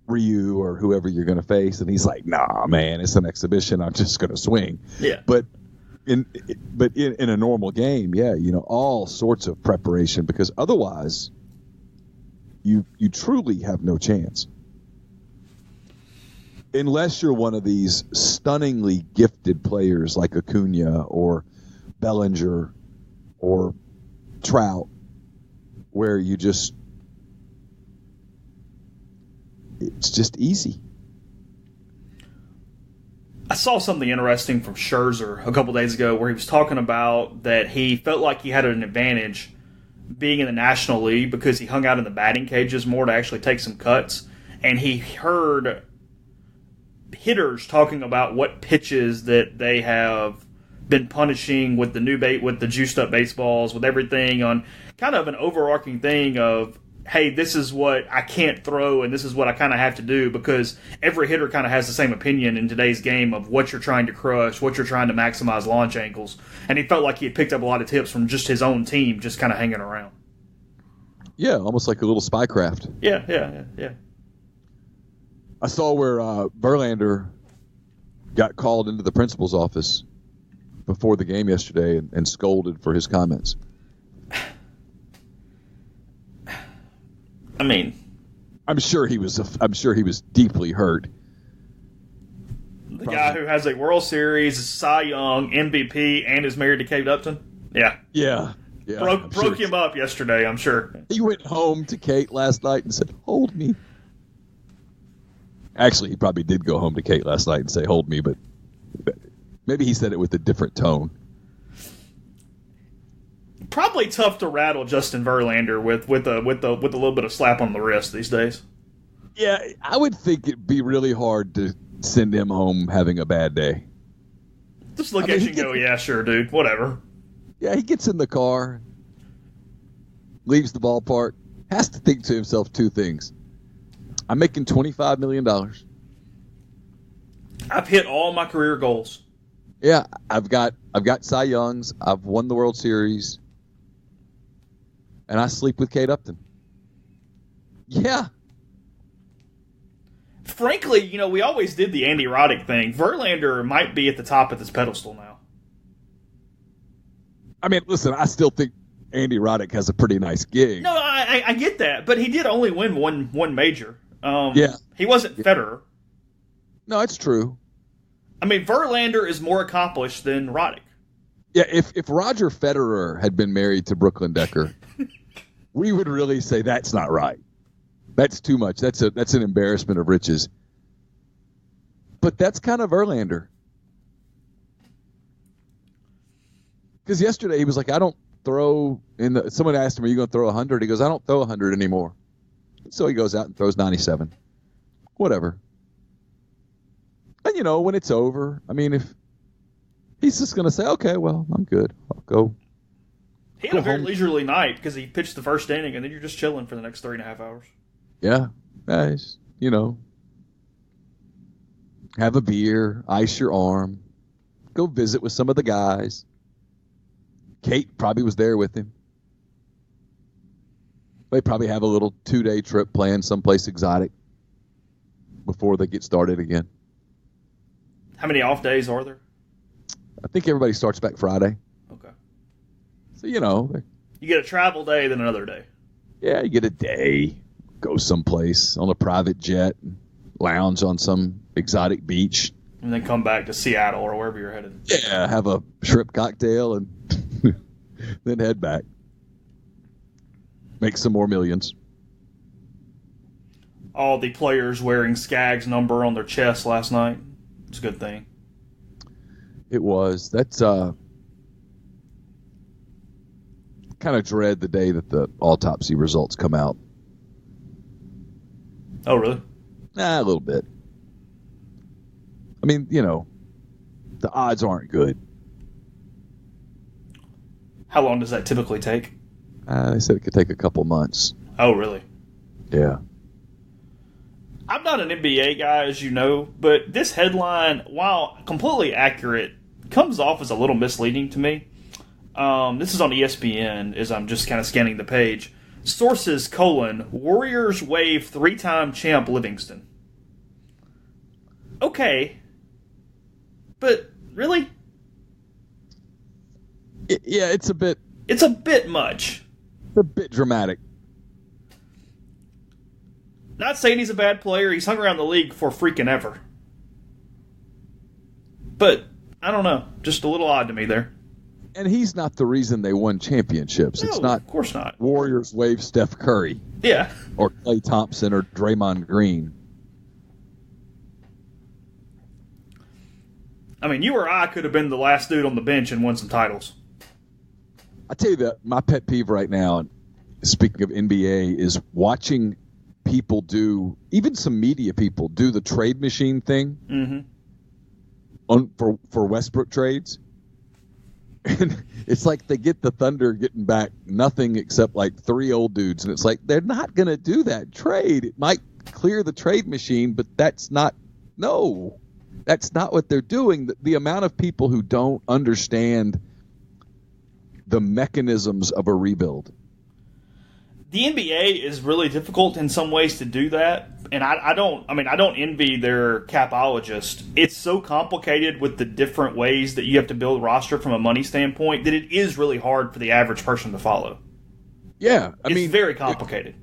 Ryu or whoever you're going to face? And he's like, nah, man, it's an exhibition. I'm just going to swing. Yeah. But in a normal game, all sorts of preparation, because otherwise you truly have no chance. Unless you're one of these stunningly gifted players like Acuna or Bellinger or Trout, where it's just easy. I saw something interesting from Scherzer a couple days ago where he was talking about that he felt like he had an advantage being in the National League because he hung out in the batting cages more to actually take some cuts. And he heard hitters talking about what pitches that they have been punishing with the with the juiced up baseballs, with everything on kind of an overarching thing of, hey, this is what I can't throw and this is what I kind of have to do, because every hitter kind of has the same opinion in today's game of what you're trying to crush, what you're trying to maximize launch angles. And he felt like he had picked up a lot of tips from just his own team, just kind of hanging around. Yeah, almost like a little spycraft. Yeah. I saw where Verlander got called into the principal's office before the game yesterday and scolded for his comments. I mean, I'm sure he was deeply hurt. The guy who has a World Series, Cy Young, MVP, and is married to Kate Upton. Yeah. Broke him up yesterday, I'm sure. He went home to Kate last night and said, "Hold me." Actually, he probably did go home to Kate last night and say, "Hold me," but maybe he said it with a different tone. Probably tough to rattle Justin Verlander with a little bit of slap on the wrist these days. Yeah, I would think it'd be really hard to send him home having a bad day. Just look at you and go, yeah, sure, dude, whatever. Yeah, he gets in the car, leaves the ballpark, has to think to himself two things. I'm making $25 million. I've hit all my career goals. Yeah, I've got Cy Youngs. I've won the World Series. And I sleep with Kate Upton. Yeah. Frankly, we always did the Andy Roddick thing. Verlander might be at the top of this pedestal now. I mean, listen, I still think Andy Roddick has a pretty nice gig. No, I get that, but he did only win one major. Yeah. He wasn't Federer. No, it's true. I mean, Verlander is more accomplished than Roddick. Yeah, if Roger Federer had been married to Brooklyn Decker, we would really say that's not right. That's too much. That's an embarrassment of riches. But that's kind of Verlander. Because yesterday he was like, I don't throw someone asked him, are you going to throw 100? He goes, I don't throw 100 anymore. So he goes out and throws 97. Whatever. And when it's over, I mean, He's just going to say, okay, well, I'm good. I'll go. He had a very leisurely night because he pitched the first inning, and then you're just chilling for the next 3.5 hours. Yeah. Nice. Have a beer, ice your arm, go visit with some of the guys. Kate probably was there with him. They probably have a little 2-day trip planned someplace exotic before they get started again. How many off days are there? I think everybody starts back Friday. Okay. So, you get a travel day, then another day. Yeah, you get a day. Go someplace on a private jet, lounge on some exotic beach. And then come back to Seattle or wherever you're headed. Yeah, have a shrimp cocktail and then head back. Make some more millions. All the players wearing Skaggs' number on their chest last night. It's a good thing. It was. That's kind of dread the day that the autopsy results come out. Oh, really? A little bit. I mean, the odds aren't good. How long does that typically take? They said it could take a couple months. Oh, really? Yeah. I'm not an NBA guy, as you know, but this headline, while completely accurate, comes off as a little misleading to me. This is on ESPN, as I'm just kind of scanning the page. Sources, Warriors waive 3-time champ Livingston. Okay. But, really? Yeah, it's a bit... It's a bit much. A bit dramatic. Not saying he's a bad player. He's hung around the league for freaking ever. But, I don't know. Just a little odd to me there. And he's not the reason they won championships. No, it's not. Of course not. Warriors wave Steph Curry. Yeah. Or Klay Thompson or Draymond Green. I mean, you or I could have been the last dude on the bench and won some titles. I tell you that my pet peeve right now, speaking of NBA, is watching people do, even some media people, do the trade machine thing for Westbrook trades. And it's like they get the Thunder getting back nothing except like 3 old dudes. And it's like, they're not going to do that trade. It might clear the trade machine, but that's not what they're doing. The amount of people who don't understand the mechanisms of a rebuild. The NBA is really difficult in some ways to do that, and I don't envy their capologist. It's so complicated with the different ways that you have to build a roster from a money standpoint that it is really hard for the average person to follow. Yeah, it's very complicated.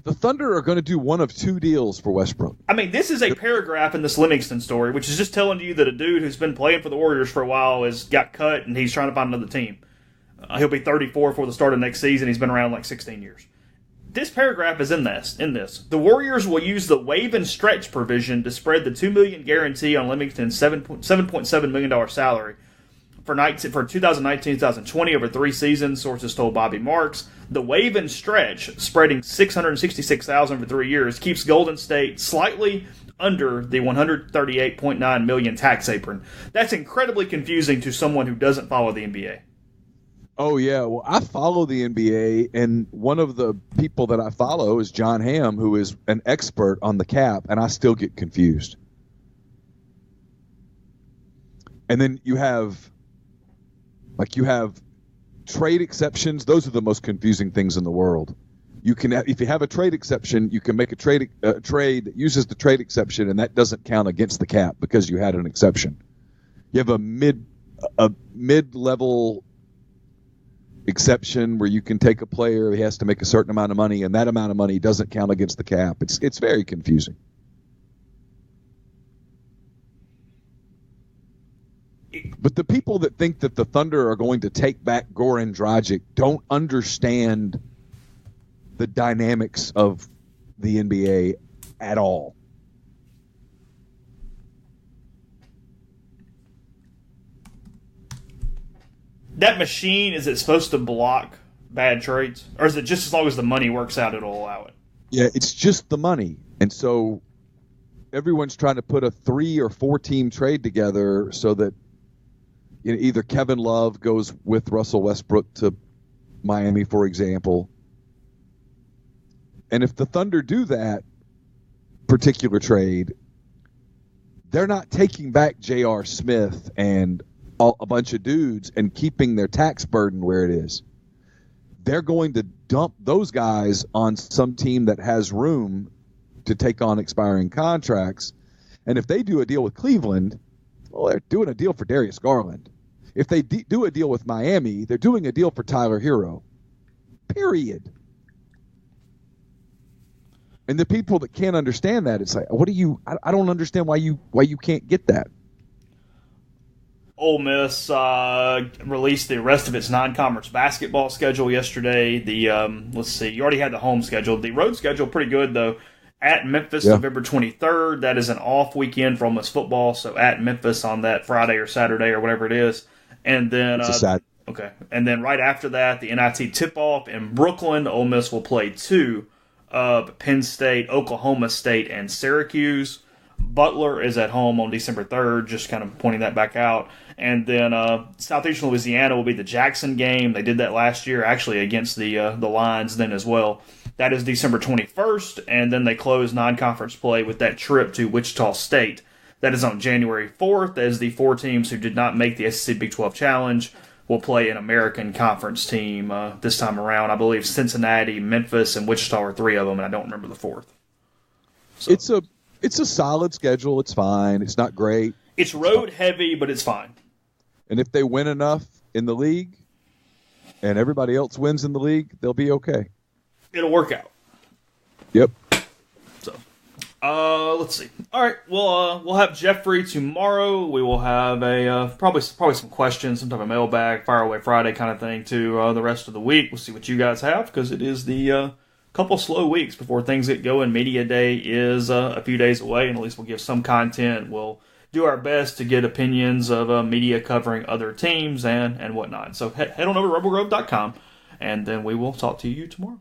The Thunder are going to do one of 2 deals for Westbrook. I mean, this is a paragraph in this Livingston story, which is just telling you that a dude who's been playing for the Warriors for a while has got cut and he's trying to find another team. He'll be 34 before the start of next season. He's been around like 16 years. This paragraph is in this. The Warriors will use the waive and stretch provision to spread the $2 million guarantee on Livingston's $7.7 million salary for 2019-2020 over 3 seasons, sources told Bobby Marks. The waive and stretch, spreading $666,000 for 3 years, keeps Golden State slightly under the $138.9 million tax apron. That's incredibly confusing to someone who doesn't follow the NBA. Oh, yeah. Well, I follow the NBA, and one of the people that I follow is John Hamm, who is an expert on the cap, and I still get confused. And then you have trade exceptions. Those are the most confusing things in the world. You can, if you have a trade exception, you can make a trade that uses the trade exception, and that doesn't count against the cap because you had an exception. You have a mid-level exception where you can take a player, he has to make a certain amount of money, and that amount of money doesn't count against the cap. It's very confusing. But the people that think that the Thunder are going to take back Goran Dragic don't understand the dynamics of the NBA at all. That machine, is it supposed to block bad trades? Or is it just as long as the money works out, it'll allow it? Yeah, it's just the money. And so everyone's trying to put a 3 or 4 team trade together so that either Kevin Love goes with Russell Westbrook to Miami, for example. And if the Thunder do that particular trade, they're not taking back J.R. Smith and a bunch of dudes and keeping their tax burden where it is. They're going to dump those guys on some team that has room to take on expiring contracts. And if they do a deal with Cleveland, well, they're doing a deal for Darius Garland. If they do a deal with Miami, they're doing a deal for Tyler Hero. Period. And the people that can't understand that, it's like, I don't understand why you can't get that. Ole Miss released the rest of its non-conference basketball schedule yesterday. Let's see, you already had the home schedule. The road schedule pretty good though. At Memphis, November 23rd. That is an off weekend for Ole Miss football. So at Memphis on that Friday or Saturday or whatever it is, and then okay, and then right after that, the NIT tip-off in Brooklyn. Ole Miss will play 2 of Penn State, Oklahoma State, and Syracuse. Butler is at home on December 3rd, just kind of pointing that back out. And then Southeastern Louisiana will be the Jackson game. They did that last year, actually, against the Lions then as well. That is December 21st, and then they close non-conference play with that trip to Wichita State. That is on January 4th, as the 4 teams who did not make the SEC Big 12 Challenge will play an American Conference team this time around. I believe Cincinnati, Memphis, and Wichita are 3 of them, and I don't remember the 4th. So. It's a solid schedule. It's fine. It's not great. It's road heavy, but it's fine. And if they win enough in the league and everybody else wins in the league, they'll be okay. It'll work out. Yep. So, let's see. All right, we'll have Jeffrey tomorrow. We will have a probably some questions, some type of mailbag, Fire Away Friday kind of thing to the rest of the week. We'll see what you guys have because it is the couple slow weeks before things get going. Media Day is a few days away, and at least we'll give some content. We'll do our best to get opinions of media covering other teams and whatnot. So head on over to rebelgrove.com, and then we will talk to you tomorrow.